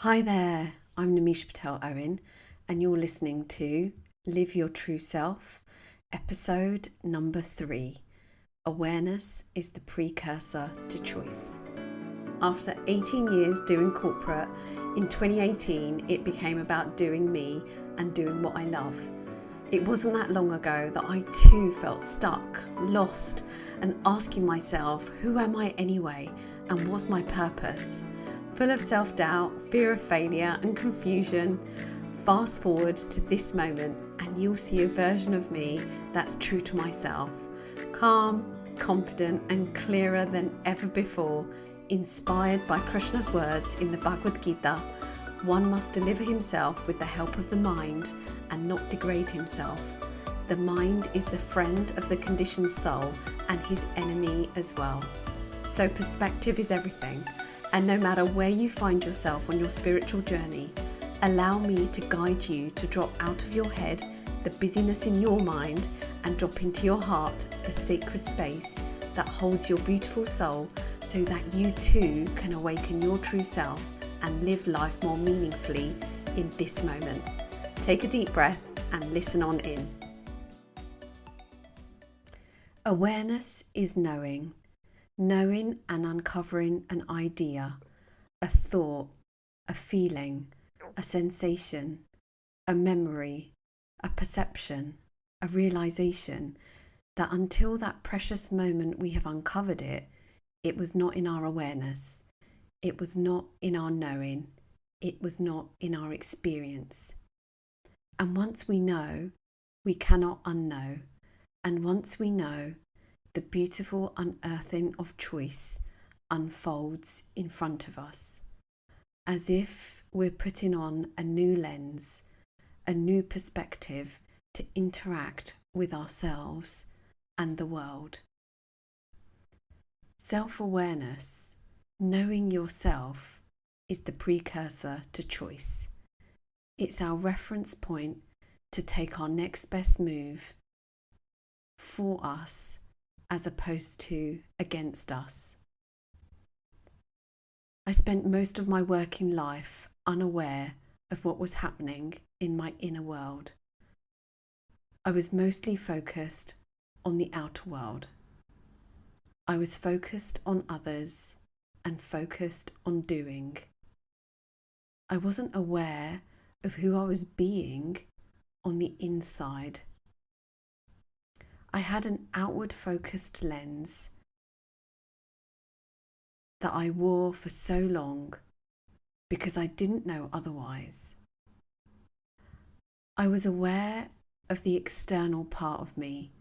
Hi there, I'm Namish Patel Owen, and you're listening to Live Your True Self, episode number 3. Awareness is the precursor to choice. After 18 years doing corporate, in 2018 it became about doing me and doing what I love. It wasn't that long ago that I too felt stuck, lost, and asking myself, who am I anyway, and what's my purpose? Full of self-doubt, fear of failure and confusion. Fast forward to this moment and you'll see a version of me that's true to myself. Calm, confident and clearer than ever before, inspired by Krishna's words in the Bhagavad Gita, one must deliver himself with the help of the mind and not degrade himself. The mind is the friend of the conditioned soul and his enemy as well. So perspective is everything. And no matter where you find yourself on your spiritual journey, allow me to guide you to drop out of your head the busyness in your mind and drop into your heart the sacred space that holds your beautiful soul so that you too can awaken your true self and live life more meaningfully in this moment. Take a deep breath and listen on in. Awareness is knowing. Knowing and uncovering an idea, a thought, a feeling, a sensation, a memory, a perception, a realization that until that precious moment we have uncovered it, it was not in our awareness, it was not in our knowing, it was not in our experience. And once we know, we cannot unknow. And once we know, the beautiful unearthing of choice unfolds in front of us, as if we're putting on a new lens, a new perspective to interact with ourselves and the world. Self-awareness, knowing yourself, is the precursor to choice. It's our reference point to take our next best move for us as opposed to against us. I spent most of my working life unaware of what was happening in my inner world. I was mostly focused on the outer world. I was focused on others and focused on doing. I wasn't aware of who I was being on the inside. I had an outward focused lens that I wore for so long because I didn't know otherwise. I was aware of the external part of me,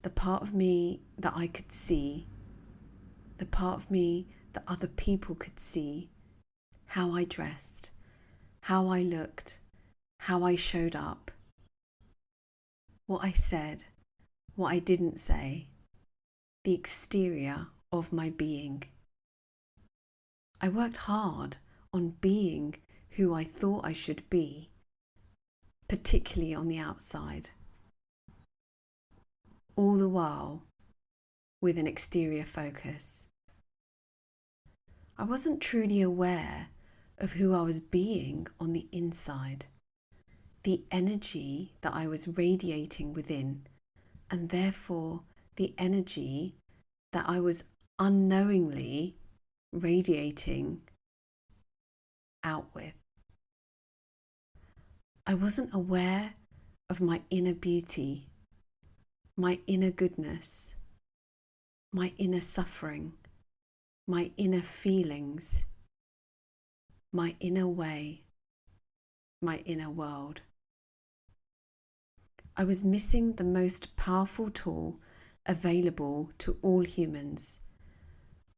the part of me that I could see, the part of me that other people could see, how I dressed, how I looked, how I showed up, what I said, what I didn't say, the exterior of my being. I worked hard on being who I thought I should be, particularly on the outside, all the while with an exterior focus. I wasn't truly aware of who I was being on the inside, the energy that I was radiating within, and therefore the energy that I was unknowingly radiating out with. I wasn't aware of my inner beauty, my inner goodness, my inner suffering, my inner feelings, my inner way, my inner world. I was missing the most powerful tool available to all humans.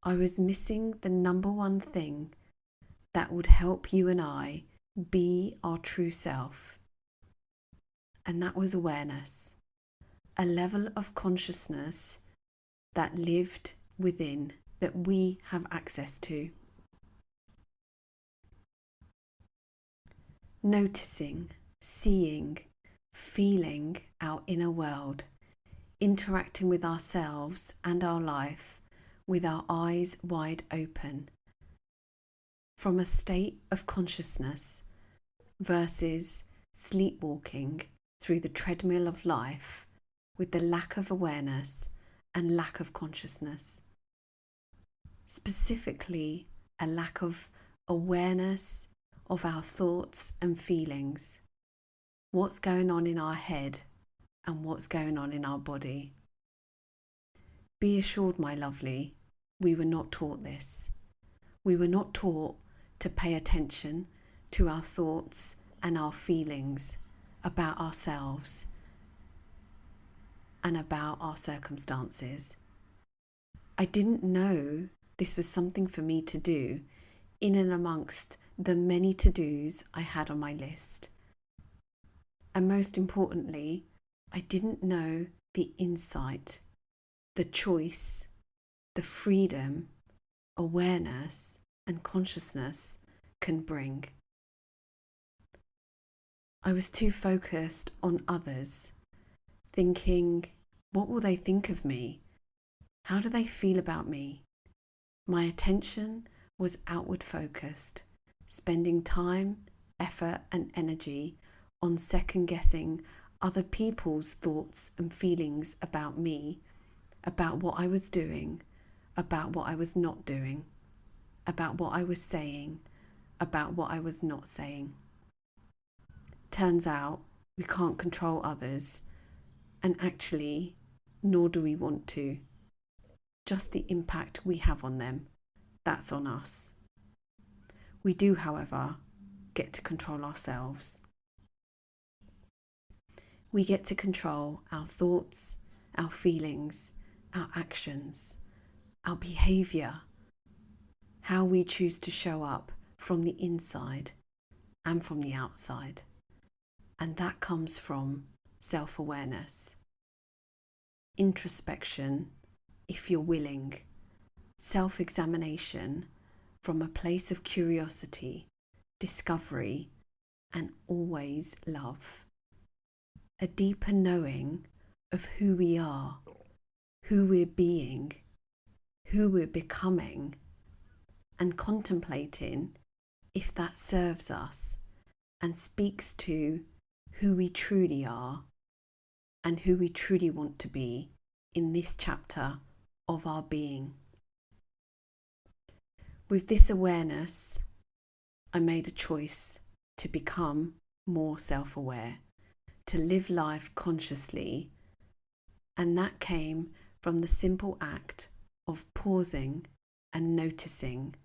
I was missing the number one thing that would help you and I be our true self. And that was awareness, a level of consciousness that lived within, that we have access to. Noticing, seeing, feeling our inner world, interacting with ourselves and our life with our eyes wide open. from a state of consciousness versus sleepwalking through the treadmill of life with the lack of awareness and lack of consciousness. Specifically, a lack of awareness of our thoughts and feelings, what's going on in our head and what's going on in our body. Be assured, my lovely, we were not taught this. We were not taught to pay attention to our thoughts and our feelings about ourselves and about our circumstances. I didn't know this was something for me to do in and amongst the many to-dos I had on my list. And most importantly, I didn't know the insight, the choice, the freedom, awareness, and consciousness can bring. I was too focused on others, thinking, what will they think of me? How do they feel about me? My attention was outward focused, spending time, effort, and energy on second-guessing other people's thoughts and feelings about me, about what I was doing, about what I was not doing, about what I was saying, about what I was not saying. Turns out we can't control others, and actually, nor do we want to. Just the impact we have on them, that's on us. We do, however, get to control ourselves. We get to control our thoughts, our feelings, our actions, our behaviour, how we choose to show up from the inside and from the outside. And that comes from self-awareness, introspection, if you're willing, self-examination from a place of curiosity, discovery, and always love. A deeper knowing of who we are, who we're being, who we're becoming, and contemplating if that serves us and speaks to who we truly are and who we truly want to be in this chapter of our being. With this awareness, I made a choice to become more self-aware, to live life consciously, and that came from the simple act of pausing and noticing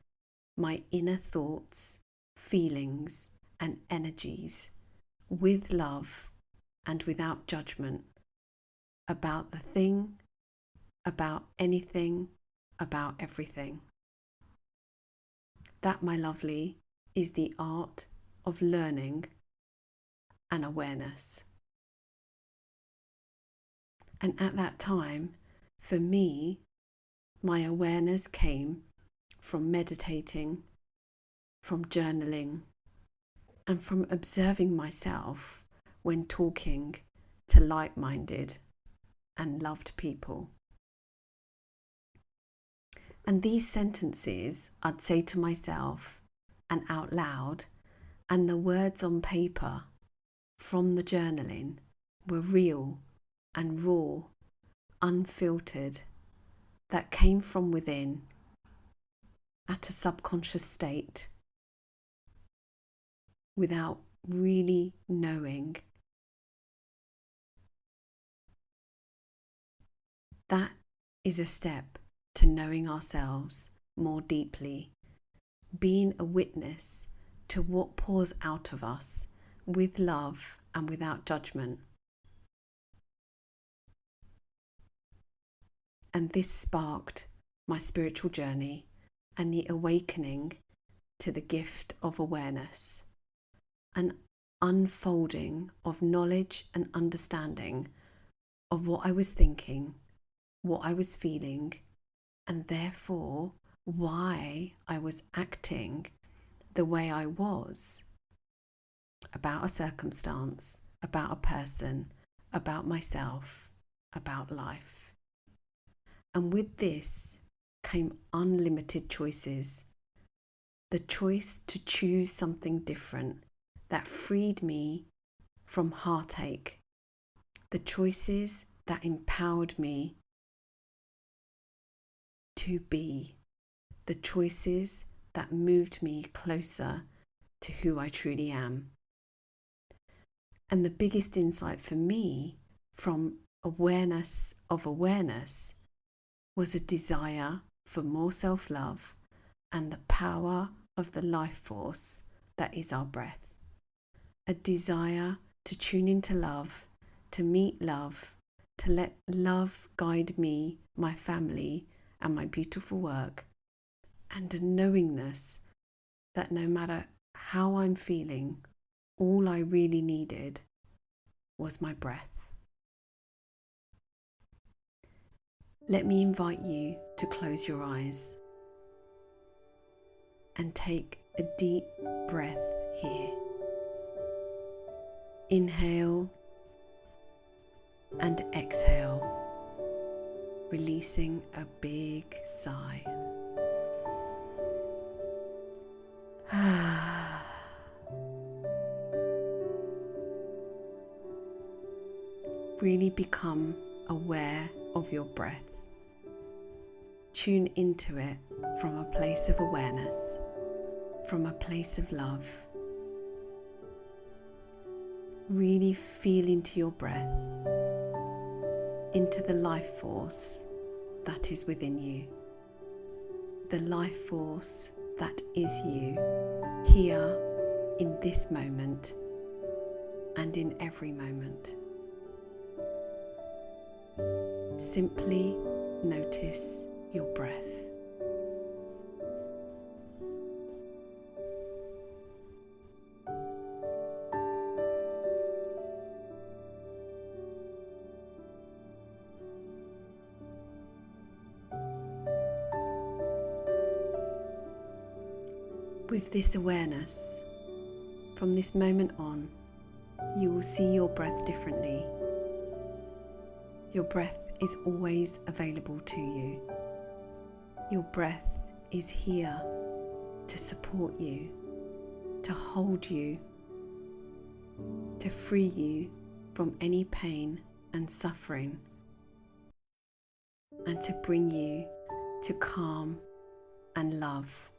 my inner thoughts, feelings, and energies with love and without judgment about the thing, about anything, about everything. That, my lovely, is the art of learning and awareness. And at that time, for me, my awareness came from meditating, from journaling, and from observing myself when talking to like-minded and loved people. And these sentences I'd say to myself and out loud, and the words on paper from the journaling were real and raw, unfiltered, that came from within at a subconscious state without really knowing. That is a step to knowing ourselves more deeply, being a witness to what pours out of us with love and without judgment. And this sparked my spiritual journey and the awakening to the gift of awareness, an unfolding of knowledge and understanding of what I was thinking, what I was feeling, and therefore why I was acting the way I was about a circumstance, about a person, about myself, about life. And with this came unlimited choices, the choice to choose something different that freed me from heartache, the choices that empowered me to be, the choices that moved me closer to who I truly am. And the biggest insight for me from awareness of awareness was a desire for more self-love and the power of the life force that is our breath. A desire to tune into love, to meet love, to let love guide me, my family, and my beautiful work, and a knowingness that no matter how I'm feeling, all I really needed was my breath. Let me invite you to close your eyes and take a deep breath here. Inhale and exhale, releasing a big sigh. Really become aware of your breath. Tune into it from a place of awareness, from a place of love. Really feel into your breath, into the life force that is within you, the life force that is you, here in this moment and in every moment. Simply notice your breath. With this awareness, from this moment on, you will see your breath differently. Your breath is always available to you. Your breath is here to support you, to hold you, to free you from any pain and suffering, and to bring you to calm and love,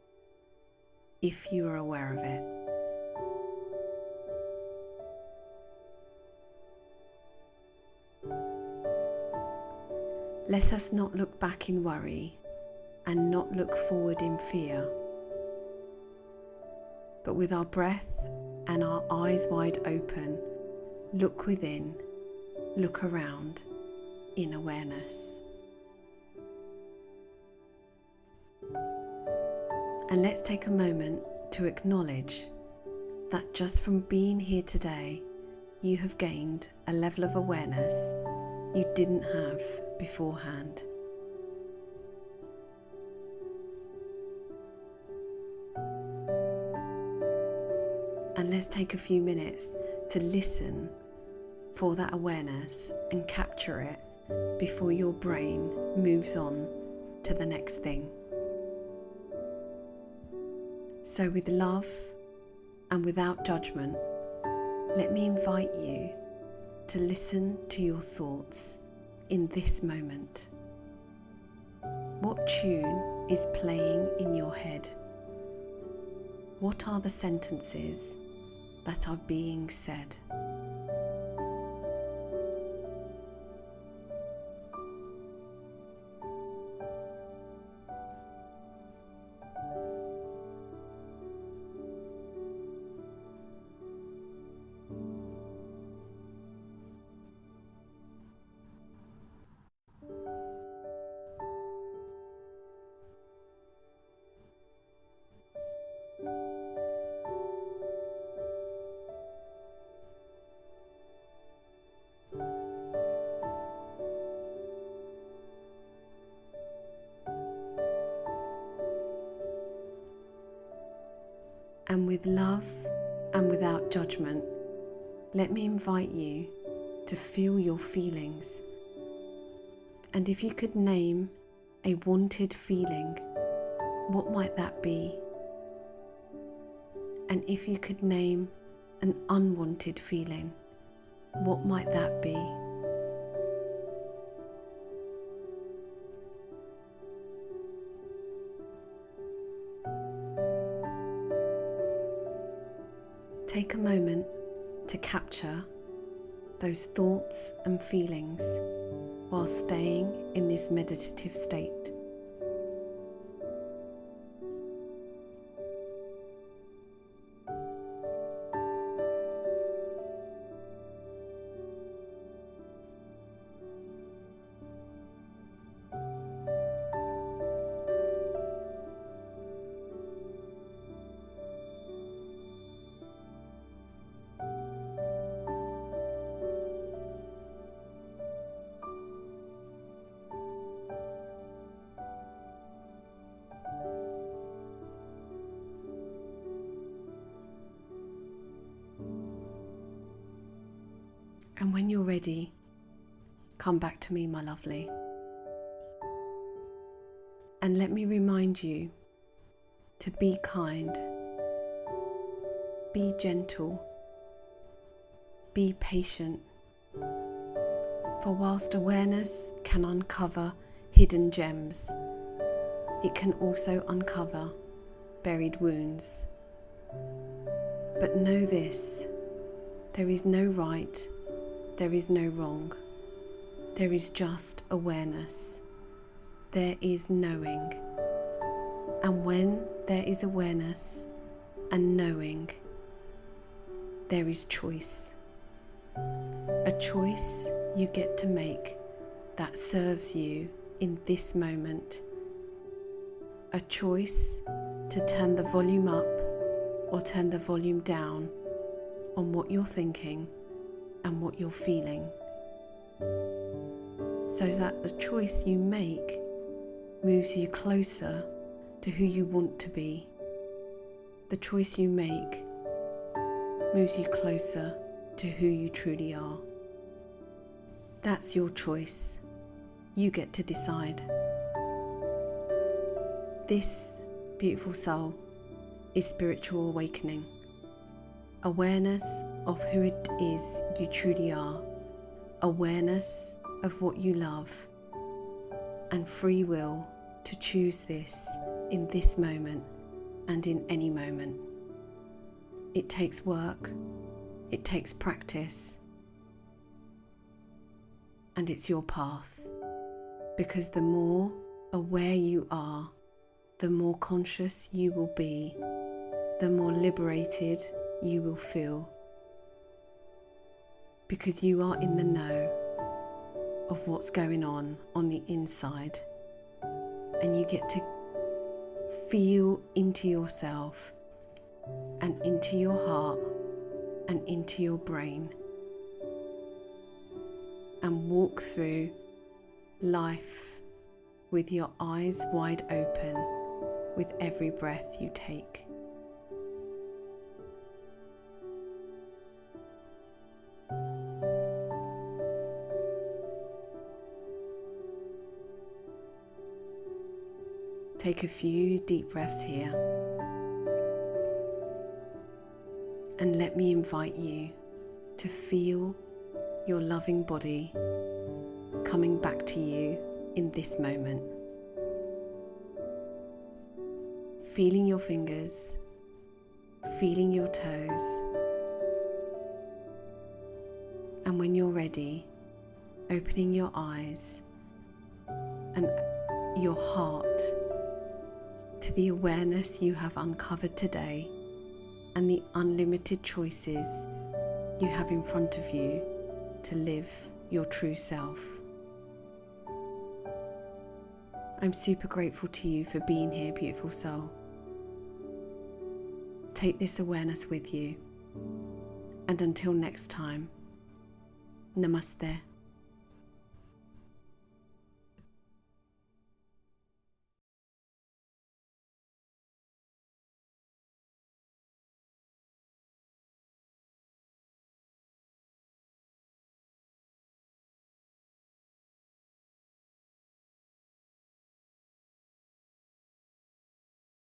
if you are aware of it. Let us not look back in worry and not look forward in fear, but with our breath and our eyes wide open, look within, look around in awareness. And let's take a moment to acknowledge that just from being here today, you have gained a level of awareness you didn't have beforehand. And let's take a few minutes to listen for that awareness and capture it before your brain moves on to the next thing. So with love and without judgment, let me invite you to listen to your thoughts in this moment. What tune is playing in your head? What are the sentences that are being said? And with love and without judgment, let me invite you to feel your feelings. And if you could name a wanted feeling, what might that be? And if you could name an unwanted feeling, what might that be? Take a moment to capture those thoughts and feelings while staying in this meditative state. And when you're ready, come back to me, my lovely. And let me remind you to be kind, be gentle, be patient. For whilst awareness can uncover hidden gems, it can also uncover buried wounds. But know this, there is no right, there is no wrong. There is just awareness. There is knowing. And when there is awareness and knowing, there is choice. A choice you get to make that serves you in this moment. A choice to turn the volume up or turn the volume down on what you're thinking and what you're feeling, so that the choice you make moves you closer to who you want to be. The choice you make moves you closer to who you truly are. That's your choice. You get to decide. This, beautiful soul, is spiritual awakening. Awareness of who it is you truly are. Awareness of what you love. And free will to choose this in this moment and in any moment. It takes work. It takes practice. And it's your path. Because the more aware you are, the more conscious you will be, the more liberated you will feel. Because you are in the know of what's going on the inside. And you get to feel into yourself and into your heart and into your brain. And walk through life with your eyes wide open with every breath you take. Take a few deep breaths here. And let me invite you to feel your loving body coming back to you in this moment. Feeling your fingers, feeling your toes. And when you're ready, opening your eyes and your heart to the awareness you have uncovered today and the unlimited choices you have in front of you to live your true self. I'm super grateful to you for being here, beautiful soul. Take this awareness with you. And until next time, namaste.